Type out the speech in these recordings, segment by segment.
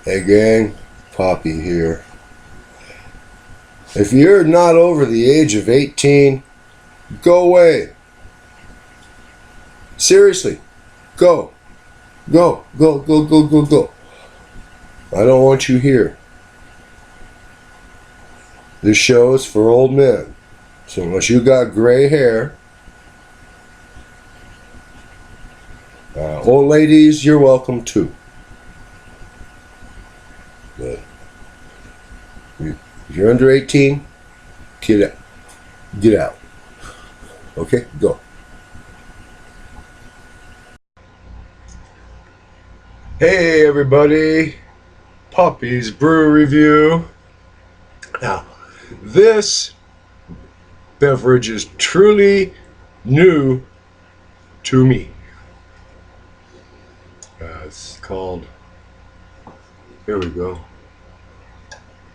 Hey gang, Poppy here. If you're not over the age of 18, go away. Seriously, go. Go, go, go, go, go, go. I don't want you here. This show is for old men. So unless you got gray hair, old ladies, you're welcome too. But if you're under 18, get out. Get out. Okay, go. Hey everybody, Poppy's Brew Review. Now, this beverage is truly new to me. It's called, here we go,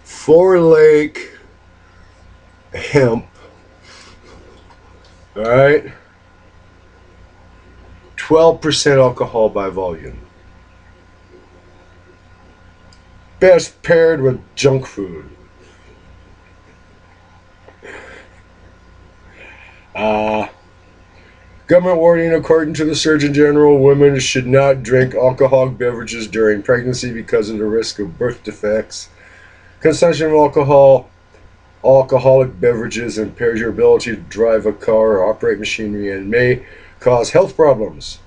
Four Lake Hemp. All right, 12% alcohol by volume. Best paired with junk food. Uh, Government warning: according to the Surgeon General, women should not drink alcoholic beverages during pregnancy because of the risk of birth defects. Consumption of alcoholic beverages impairs your ability to drive a car or operate machinery and may cause health problems.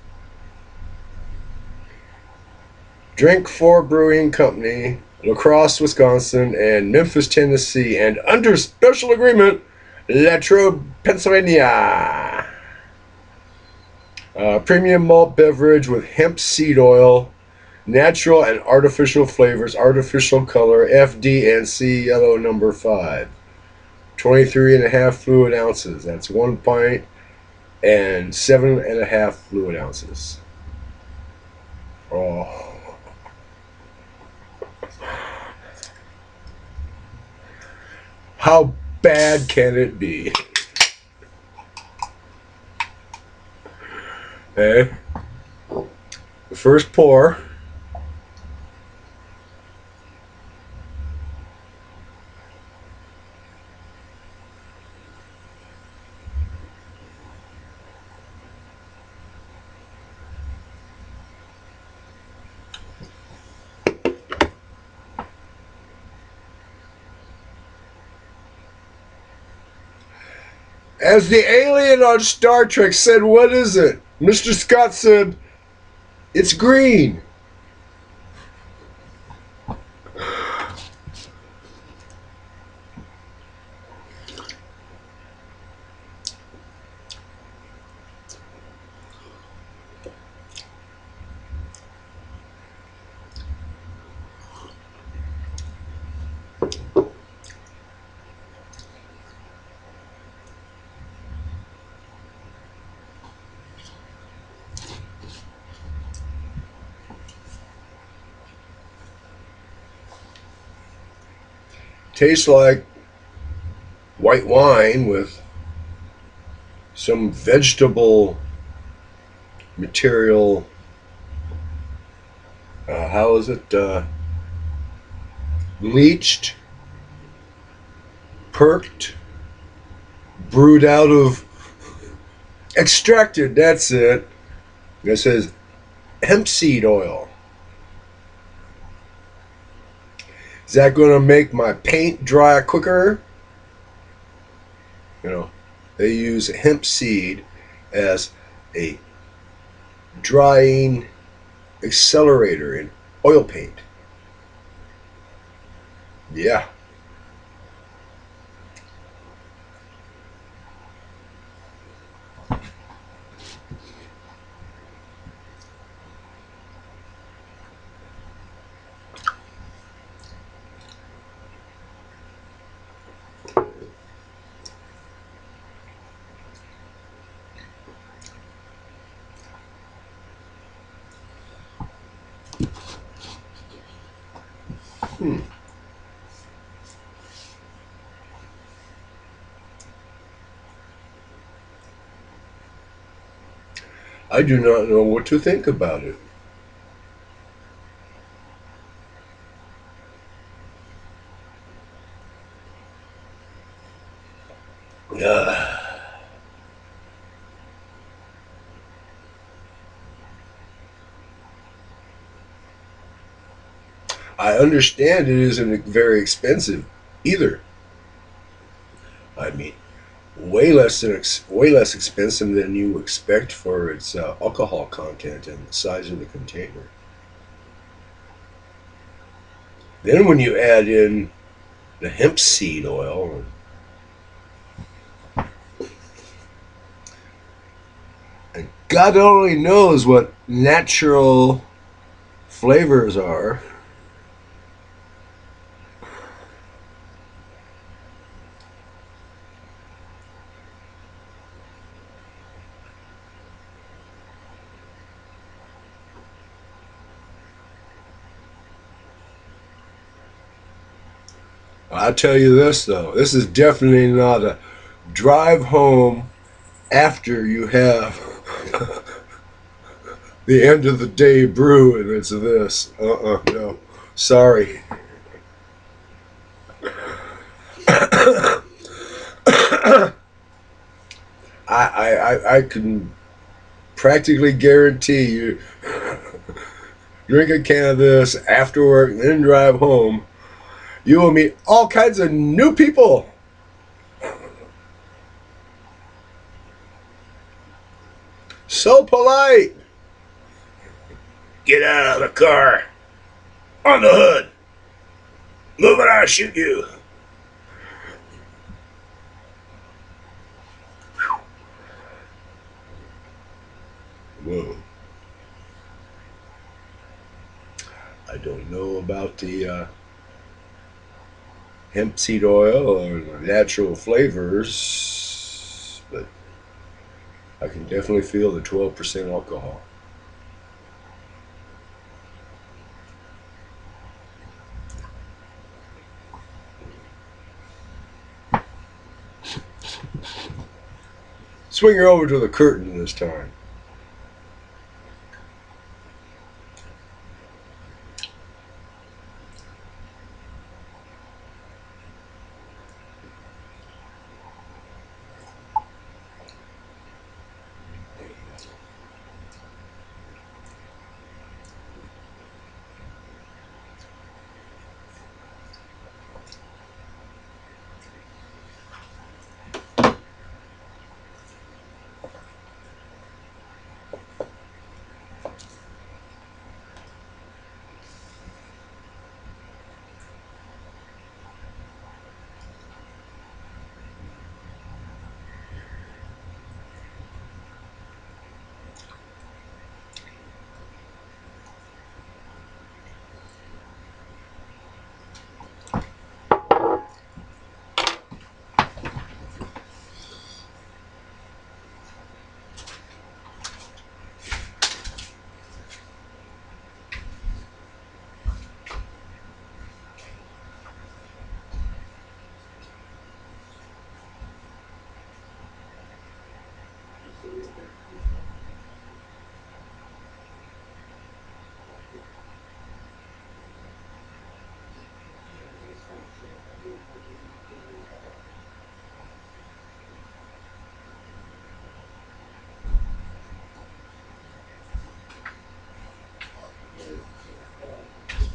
Drink for Brewing Company, La Crosse, Wisconsin, and Memphis, Tennessee, and under special agreement, Latrobe, Pennsylvania. Premium malt beverage with hemp seed oil, natural and artificial flavors, artificial color, FD&C yellow number 5. 23.5 fluid ounces. That's 1 pint and 7.5 fluid ounces. Oh. How bad can it be? Okay. The first pour. As the alien on Star Trek said, what is it? Mr. Scott said, it's green. Tastes like white wine with some vegetable material. How is it? Leached, perked, brewed out of, extracted. That's it. It says hemp seed oil. Is that going to make my paint dry quicker? You know, they use hemp seed as a drying accelerator in oil paint. Yeah. I do not know what to think about it. Uh, I understand it isn't very expensive either. I mean, way less expensive than you expect for its alcohol content and the size of the container. Then when you add in the hemp seed oil, and God only knows what natural flavors are. I'll tell you this though, this is definitely not a drive home after you have the end of the day brew and it's this. No. Sorry. I can practically guarantee you drink a can of this after work and then drive home. You will meet all kinds of new people. So polite. Get out of the car. On the hood. Move it, I'll shoot you. Whoa. I don't know about the hemp seed oil or the natural flavors, but I can definitely feel the 12% alcohol. Swing her over to the curtain this time.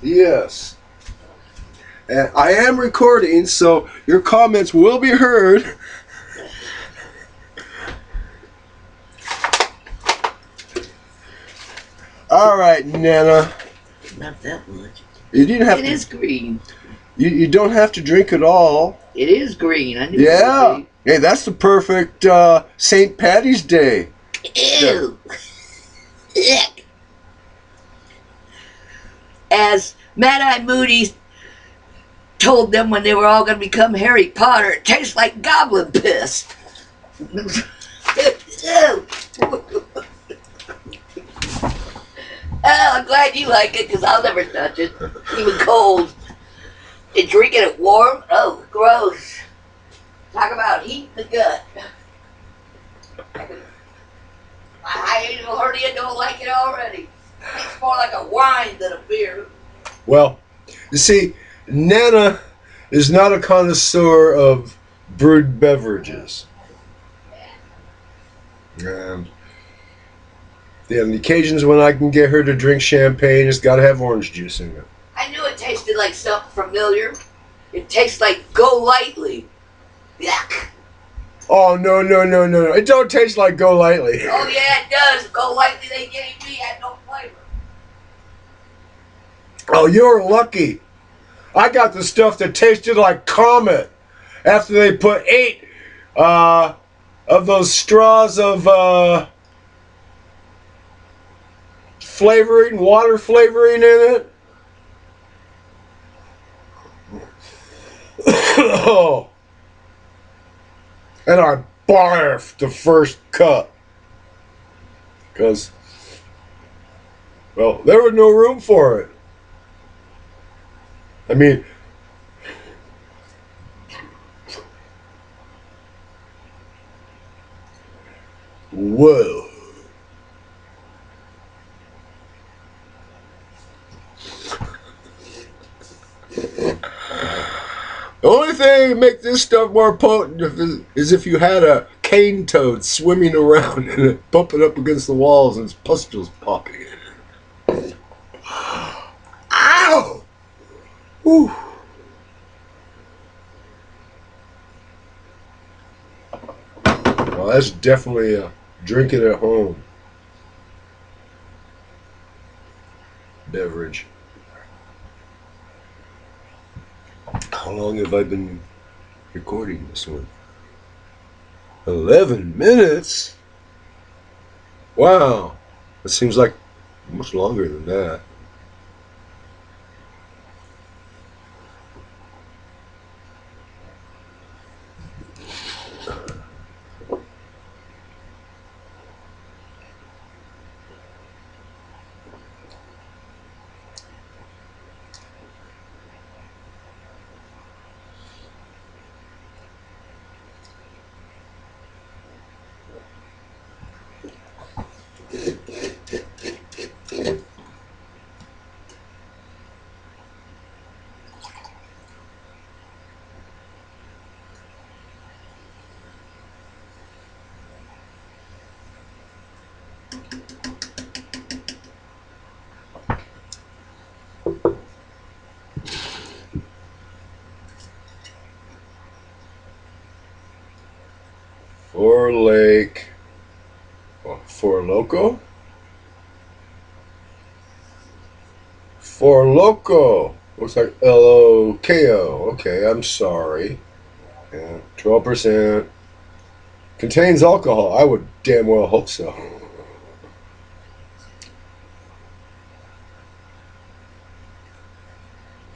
Yes. And I am recording, so your comments will be heard. All right, Nana. Not that much. You didn't have It to. is green. You don't have to drink it all. It is green. I knew Yeah. it would Hey, that's the perfect St. Patty's Day. be. Ew. Ick. As Mad Eye Moody told them when they were all going to become Harry Potter, it tastes like goblin piss. Ew. Oh, I'm glad you like it because I'll never touch it, even cold. And drinking it warm? Oh, gross. Talk about heat in the gut. I heard you don't like it already. It's more like a wine than a beer. Well, you see, Nana is not a connoisseur of brewed beverages. And the occasions when I can get her to drink champagne, it's got to have orange juice in it. I knew it tasted like something familiar. It tastes like Go Lightly. Yuck. Oh, no, no, no, no, no. It don't taste like Go Lightly. Oh, yeah, it does. Go Lightly they gave me had no flavor. Oh, you're lucky. I got the stuff that tasted like Comet after they put 8 of those straws of flavoring, water flavoring in it. Oh. And I barfed the first cup. Because, well, there was no room for it. I mean, whoa. The only thing that makes this stuff more potent is if you had a cane toad swimming around and it bumping up against the walls and its pustules popping. Ow! Whew. Well, that's definitely a drink it at home beverage. How long have I been recording this one? 11 minutes? Wow. That seems like much longer than that. Four Lake. Four Loko? Four Loko. Looks like Loko. Okay, I'm sorry. Yeah, 12%. Contains alcohol. I would damn well hope so.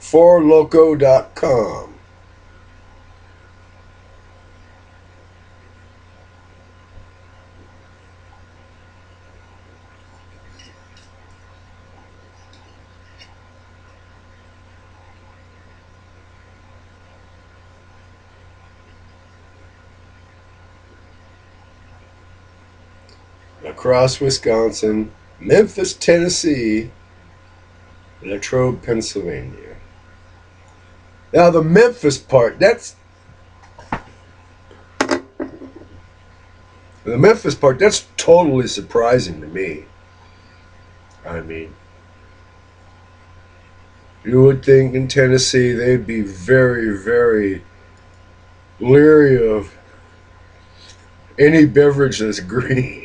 Fourloko.com. Across Wisconsin, Memphis, Tennessee, Latrobe, Pennsylvania. Now the Memphis part, that's totally surprising to me. I mean, you would think in Tennessee they'd be very, very leery of any beverage that's green.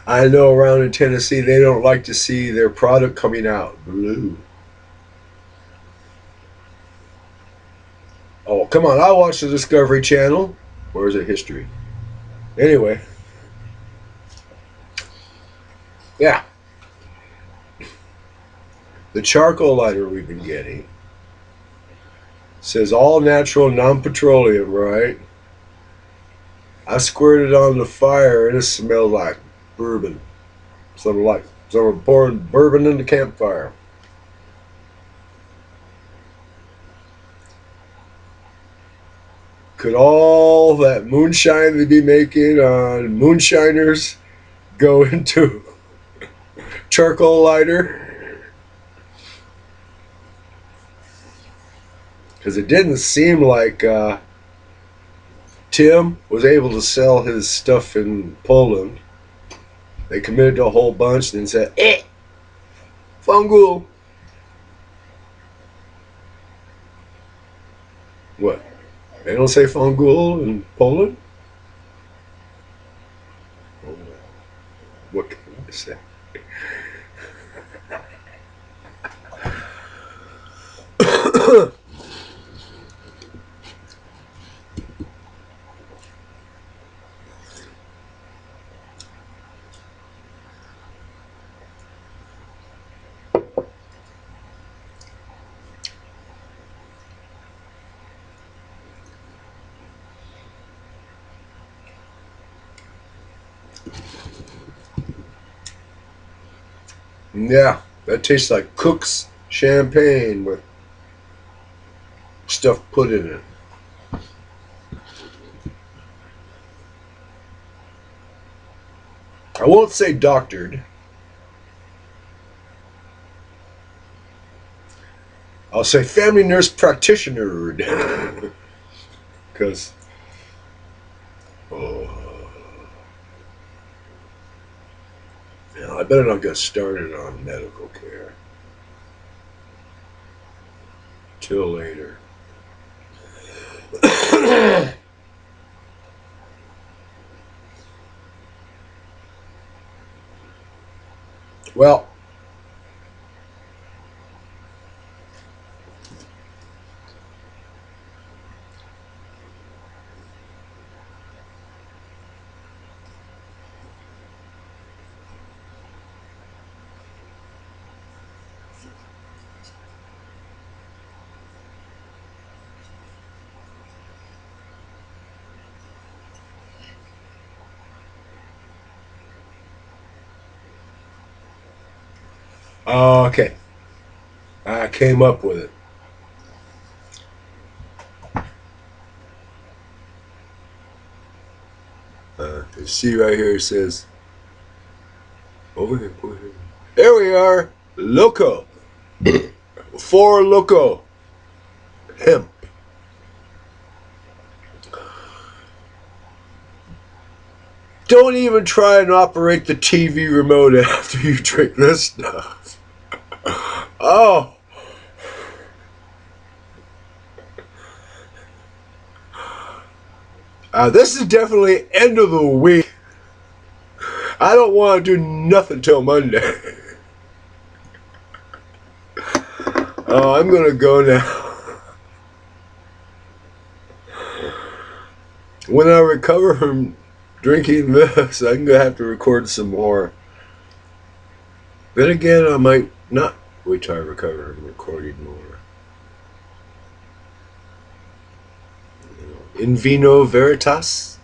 I know around in Tennessee they don't like to see their product coming out blue. Oh, come on, I watch the Discovery Channel. Or is it History? Anyway. Yeah. The charcoal lighter we've been getting says all natural, non-petroleum, right? I squirted it on the fire and it smelled like bourbon. Someone pouring bourbon in the campfire. Could all that moonshine they be making on moonshiners go into charcoal lighter? Because it didn't seem like Tim was able to sell his stuff in Poland. They committed to a whole bunch and then said, fungal. What? They don't say fungal in Poland? What can I say? Yeah, that tastes like Cook's champagne with stuff put in it. I won't say doctored. I'll say family nurse practitioner. Because, oh, yeah, I better not get started on medical care till later. Well, okay. I came up with it. You see right here it says, over here, over here. There we are. Loko. For loko. Hemp. Don't even try and operate the TV remote after you drink this stuff. Oh, this is definitely end of the week. I don't want to do nothing till Monday. I'm gonna go now. When I recover from drinking this, I'm gonna have to record some more. Then again, I might not wait till I recover from recording more. In vino veritas.